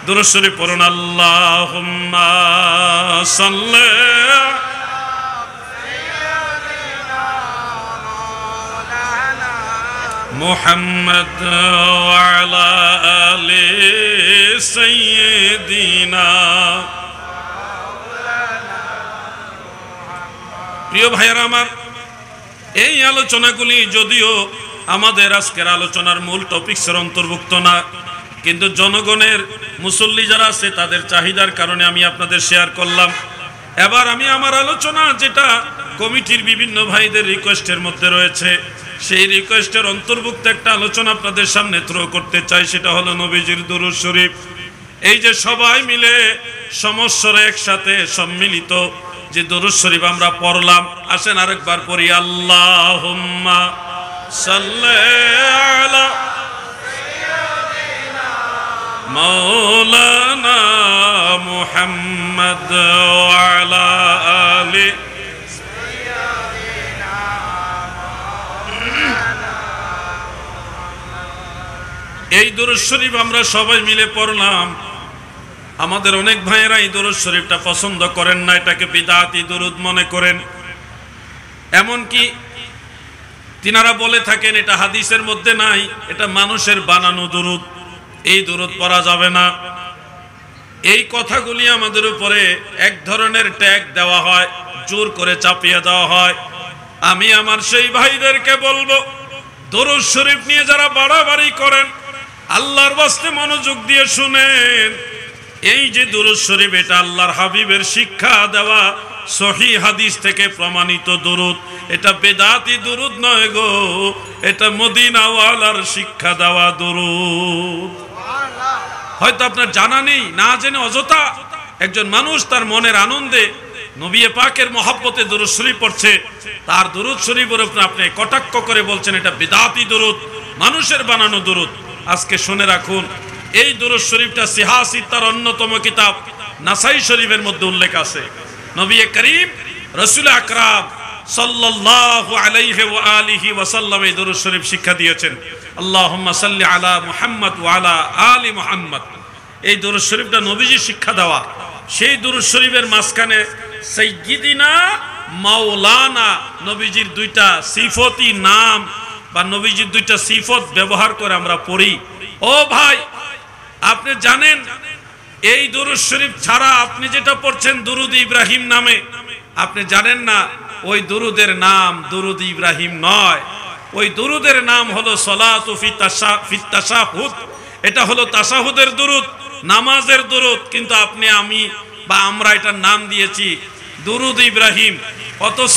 দুরূদ শরীফ পড়ুন। আল্লাহুম্মা সাল্লি মুহাম্মদ ওয়া আলা আলি সাইয়্যিদিনা। প্রিয় ভাইয়েরা আমার, এই আলোচনাগুলি যদিও আমাদের আজকের আলোচনার মূল টপিকসের অন্তর্ভুক্ত না, কিন্তু জনগণের মুসল্লি যারা আছে তাদের চাহিদার কারণে আমি আপনাদের শেয়ার করলাম। এবার আমি আমার আলোচনা যেটা কমিটির বিভিন্ন ভাইদের রিকোয়েস্টের মধ্যে রয়েছে, সেই রিকোয়েস্টের অন্তর্ভুক্ত একটা আলোচনা আপনাদের সামনে থ্রো করতে চাই। সেটা হলো নবীজির দুরূদ শরীফ। এই যে সবাই মিলে সমস্বরে একসাথে সম্মিলিত যে দুরূদ শরীফ আমরা পড়লাম, আসেন আরেকবার পড়ি। আল্লাহুম্মা সাল্লি আলা মাওলানা মুহাম্মদ ওয়া আলা আলি। এই দুরূদ শরীফ আমরা সবাই মিলে পড়লাম। আমাদের অনেক ভাইয়েরা এই দুরূদ শরীফটা পছন্দ করেন না, এটাকে বিদআতি দুরূদ মনে করেন। এমনকি তিনারা বলে থাকেন এটা হাদিসের মধ্যে নাই, এটা মানুষের বানানো দুরূদ, এই দুরূদ পড়া যাবে না। এই কথাগুলি আমাদের উপরে এক ধরনের ট্যাগ দেওয়া হয়, জোর করে চাপিয়ে দেওয়া হয়। আমি আমার সেই ভাইদেরকে বলবো, দুরূদ শরীফ নিয়ে যারা বাড়াবাড়ি করেন, আল্লাহর ওয়াস্তে মনোযোগ দিয়ে শুনেন। এই যে দুরূদ শরীফ, এটা আল্লাহর হাবিবের শিক্ষা দেওয়া সহিহ হাদিস থেকে প্রমাণিত দুরূদ, এটা বেদাতি দুরূদ নয় গো, এটা মদিনাওয়ালার শিক্ষা দেওয়া দুরূদ। হয়তো আপনার জানা নেই, না জেনে অযথা একজন মানুষ তার মনের আনন্দে নবী পাকের মহব্বতে দুরূদ শরীফ পড়ছে, তার দুরূদ শরীফের উপর আপনি কটাক্ষ করে বলছেন এটা বিদআতি দুরূদ, মানুষের বানানো দুরূদ। আজকে শুনে রাখুন, এই দুরূদ শরীফটা সিহাহ সিত্তার অন্যতম কিতাব নাসাই শরীফের মধ্যে উল্লেখ আছে। নবী করিম রাসূল আকরাম সাল্লাল্লাহু আলাইহি ওয়া আলিহি ওয়া সাল্লাম এই দুরূদ শরীফ শিক্ষা দিয়েছেন। আল্লাহুম্মা সাল্লি আলা মুহাম্মদ ওয়া আলা আলি মুহাম্মদ। এই দুরূদ শরীফটা নবীজি শিক্ষা দেওয়া। সেই দুরূদ শরীফের মাঝখানে সাইয়্যিদিনা মাওলানা, নবীজির দুইটা সিফতি নাম বা নবীজির দুইটা সিফত ব্যবহার করে আমরা পড়ি। ও ভাই, আপনি জানেন এই দুরূদ শরীফ ছাড়া আপনি যেটা পড়ছেন দুরূদ ইব্রাহিম নামে, আপনি জানেন না ওই দুরূদের নাম দুরূদ ইব্রাহিম নয়। ওই দুরূদের নাম হলো সলাতু ফি তাশাহুদ। এটা হলো তাশাহুদের দুরূদ, নামাজের দুরূদ। কিন্তু আপনি, আমি বা আমরা এটার নাম দিয়েছি দুরূদ ইব্রাহিম, অথচ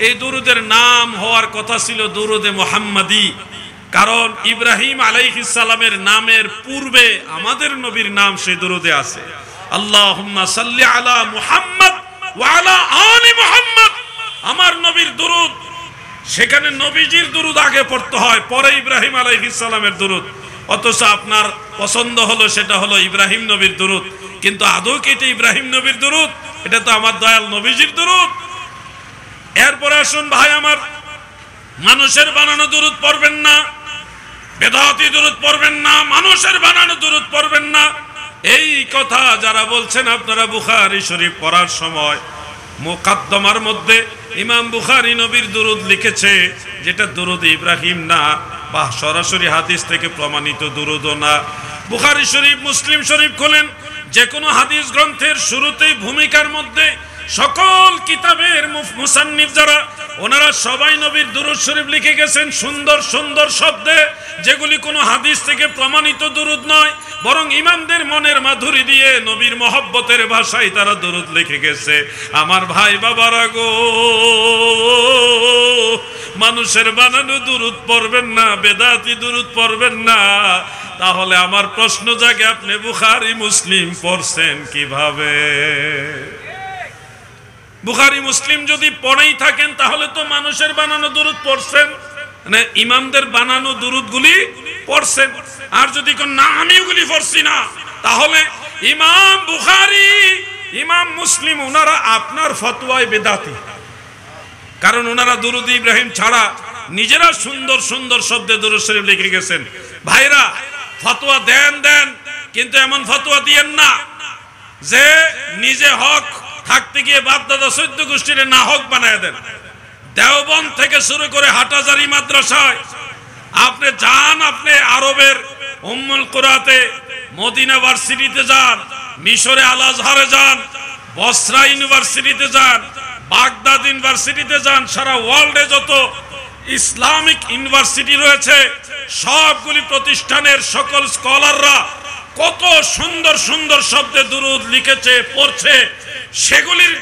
এই দুরূদের নাম হওয়ার কথা ছিল দুরূদে মুহাম্মাদি। কারণ ইব্রাহিম আলাইহিস সালামের নামের পূর্বে আমাদের নবীর নাম সেই দুরূদে আছে। আল্লাহুম্মা সাল্লি আলা মুহাম্মদ ওয়া আলা আলি মুহাম্মদ, আমার নবীর দুরূদ। সেখানে নবীজির দুরূদ আগে পড়তে হয়, পরে ইব্রাহিম আলাইহিস সালামের দুরূদ। অথচ আপনার পছন্দ হলো সেটা হলো ইব্রাহিম নবীর দুরূদ, কিন্তু আদৌ কি এটা ইব্রাহিম নবীর দুরূদ? এটা তো আমার দয়াল নবীজির দুরূদ। এরপরে আসুন ভাই আমার, মানুষের বানানো দুরূদ পড়বেন না, বেদাতি দুরূদ পড়বেন না, মানুষের বানানো দুরূদ পড়বেন না। এই কথা যারা বলছেন, আপনারা বুখারী শরীফ পড়ার সময় মুকাদ্দমার মধ্যে ইমাম বুখারী নবীর দুরূদ লিখেছে, যেটা দুরূদ ইব্রাহিম না বা সরাসরি হাদিস থেকে প্রমাণিত দুরূদও না। বুখারী শরীফ, মুসলিম শরীফ খোলেন, যে কোনো হাদিস গ্রন্থের শুরুতেই ভূমিকার মধ্যে সকল কিতাবের মুসান্নিফ যারা, ওনারা সবাই নবীর দুরূদ শরীফ লিখে গেছেন সুন্দর সুন্দর শব্দে, যেগুলি কোনো হাদিস থেকে প্রমাণিত দুরূদ নয়, বরং ইমামদের মনের মাধুরী দিয়ে নবীর মহব্বতের ভাষায় তারা দুরূদ লিখে গেছে। আমার ভাই বাবারা গো, মানুষের বানানো দুরূদ পড়বেন না, বেদাতি দুরূদ পড়বেন না। তাহলে আমার প্রশ্ন জাগে, আপনি বুখারী মুসলিম পড়ছেন কিভাবে? বুখারী মুসলিম যদি পড়েই থাকেন, তাহলে তো মানুষের বানানো দুরূদ পড়ছেন, মানে ইমামদের বানানো দুরূদগুলি পড়ছেন। আর যদি কোন না আমি ওগুলি পড়ছি না, তাহলে ইমাম বুখারী, ইমাম মুসলিম ওনারা আপনার ফতোয়ায় বেদাতি। কারণ ওনারা দুরূদ ইব্রাহিম ছাড়া নিজেরা সুন্দর সুন্দর শব্দে দুরূদ শরীফ লিখে গেছেন। ভাইরা, ফতোয়া দেন কিন্তু এমন ফতোয়া দিয়েন না যে নিজে হক থাকতে গিয়ে বাপ দাদা 14 গোষ্ঠীর না হক বানায় দেন। দেওবন্দ থেকে শুরু করে হাটহাজারী মাদ্রাসায় আপনি যান, আপনি আরবের উম্মুল কুরাতে, মদিনা ভার্সিটিতে যান, মিশরে আল আজহারে যান, বসরা ইউনিভার্সিটিতে যান, বাগদাদ ইউনিভার্সিটিতে যান, সারা ওয়ার্ল্ডে যত ইসলামিক ইউনিভার্সিটি রয়েছে সবগুলি প্রতিষ্ঠানের সকল স্কলাররা কত সুন্দর সুন্দর শব্দে দুরূদ লিখেছে, পড়ছে। সেগুলির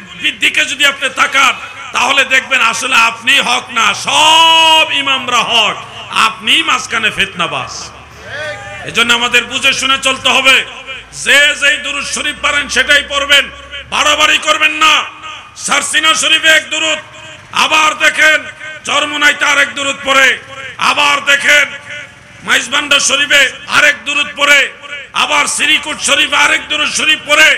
দিকে যদি আপনি তাকান তাহলে দেখবেন আসলে আপনি হক না, সব ইমামরা হক, আপনি মাঝখানে ফিতনাবাজ। এজন্য আমাদের বুঝে শুনে চলতে হবে। যে যেই দুরূদ শরীফ পারেন সেটাই পড়বেন, বাড়াবাড়ি করবেন না। সারসিনা শরীফে এক দুরূদ, আবার দেখেন চরমোনাইতে আরেক দুরূদ পড়ে, আবার দেখেন মাইজবান্ডা শরীফে আরেক দুরূদ পড়ে, আবার শ্রীকুট শরীফে আরেক দুরূদ শরীফ পড়ে।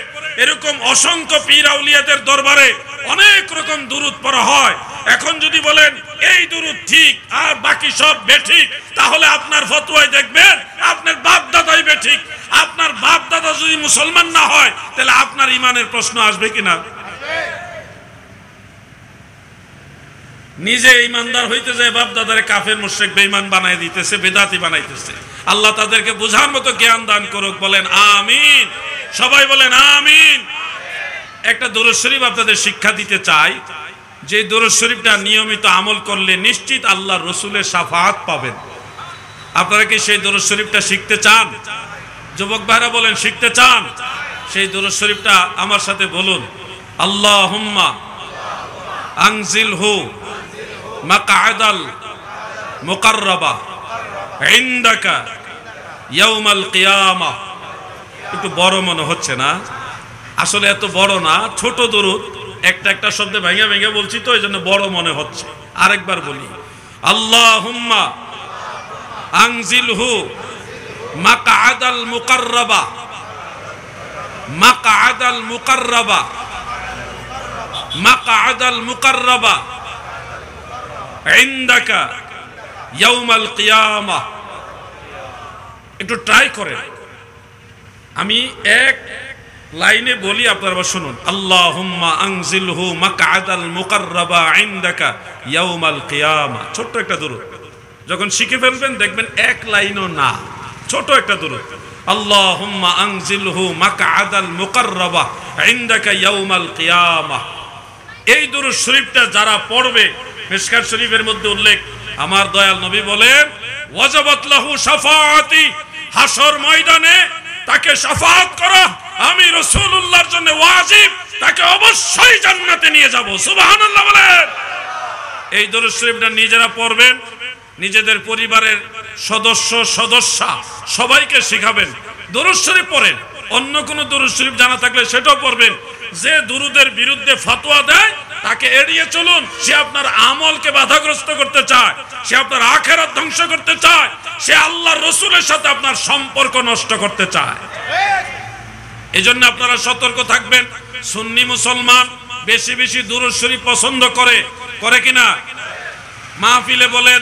এরকম অসংখ্য পীর আউলিয়াদের দরবারে অনেক রকম দুরূদ পড়া হয়। এখন যদি বলেন এই দুরূদ ঠিক আর বাকি সব বেঠিক, তাহলে আপনার ফতোয়ায় দেখবেন আপনার বাপ দাদাই বেঠিক। আপনার বাপ দাদা যদি মুসলমান না হয় তাহলে আপনার ইমানের প্রশ্ন আসবে কিনা? নিজে ইমানদার হইতে যায় বাপ দাদারে কাফের মুশরিক বেঈমান বানাই দিতেছে, বেদাতি বানাইতেছে। আল্লাহ তাদেরকে বোঝার মতো জ্ঞান দান করুক, বলেন আমিন। সবাই বলেন আমিন। একটা দুরূদ শরীফ আপনাদের শিক্ষা দিতে চাই, যে দুরূদ শরীফটা নিয়মিত আমল করলে নিশ্চিত আল্লাহর রাসূলের শাফাআত পাবেন। আপনারা কি সেই দুরূদ শরীফটা শিখতে চান? যুবক ভাইরা বলেন শিখতে চান? সেই দুরূদ শরীফটা আমার সাথে বলুন, আল্লাহুম্মা আনজিলহু মাকআদাল মুকাররাবা ইনদাকা ইয়াউমাল কিয়ামাহ। একটু বড় মনে হচ্ছে না? আসলে এত বড় না, ছোট দুরূদ, একটা একটা শব্দে ভেঙে ভেঙে বলছি তো এইজন্য বড় মনে হচ্ছে। আরেকবার বলি, আল্লাহুম্মা আনজিলহু মাকআদাল মুকাররাবা, মাকআদাল মুকাররাবা, মাকআদাল মুকাররাবা ইনদাকা ইয়াউমাল কিয়ামাহ। একটু ট্রাই করেন, আমি এক লাইনে বলি, আপনারা শুনুন। আল্লাহুম্মা আনজিলহু মাকআদাল মুকাররাবা ইনদাকা ইয়াউমাল কিয়ামাহ। ছোট্ট একটা দুরূদ, যখন শিখে ফেলবেন দেখবেন এক লাইনও না, ছোট একটা দুরূদ। আল্লাহুম্মা আনজিলহু মাকআদাল মুকাররাবা ইনদাকা ইয়াউমাল কিয়ামাহ। এই দুরূদ শরীফটা যারা পড়বে, মিশকাত শরীফের মধ্যে উল্লেখ, আমার দয়াল নবী বলেন ওয়াজাবাত লাহু শাফাআতি, হাসর ময়দানে তাকে শাফাআত করা আমি রাসূলুল্লাহর জন্য ওয়াজিব, তাকে অবশ্যই জান্নাতে নিয়ে যাব। সুবহানাল্লাহ বলেন। এই দুরূদ শরীফটা নিজেরা পড়বেন, নিজেদের পরিবারের সদস্যা সবাইকে শিখাবেন। দুরূদ শরীফ পড়েন, অন্য কোন দুরূদ শরীফ জানা থাকলে সেটাও পড়বেন। যে দুরূদের বিরুদ্ধে ফতোয়া দেয় তাকে এড়িয়ে চলুন। সে আপনার আমলকে বাধাগ্রস্ত করতে চায়, সে আপনার আখিরাত ধ্বংস করতে চায়, সে আল্লাহর রাসূলের সাথে আপনার সম্পর্ক নষ্ট করতে চায়। এজন্য আপনারা সতর্ক থাকবেন। সুন্নি মুসলমান বেশি বেশি দুরূদ শরীফ পছন্দ করে কিনা? মাহফিলে বলেন,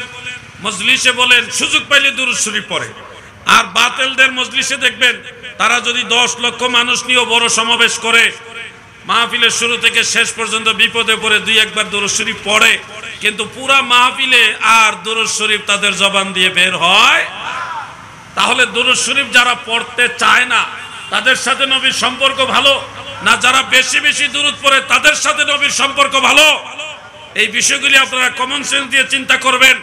মজলিসে বলেন, সুযোগ পাইলে দুরূদ শরীফ পড়ে। আর বাতিলদের মজলিসে দেখবেন তারা যদি 10 লক্ষ মানুষ নিয়ে বড় সমাবেশ করে, মাহফিলের শুরু থেকে শেষ পর্যন্ত বিপদে পড়ে 2-1 বার দুরূদ শরীফ পড়ে, কিন্তু পুরা মাহফিলে আর দুরূদ শরীফ তাদের জবান দিয়ে বের হয়। তাহলে দুরূদ শরীফ যারা পড়তে চায় না তাদের সাথে নবীর সম্পর্ক ভালো না যারা বেশি বেশি দুরূদ পড়ে তাদের সাথে নবীর সম্পর্ক ভালো? এই বিষয়গুলি আপনারা কমন সেন্স দিয়ে চিন্তা করবেন।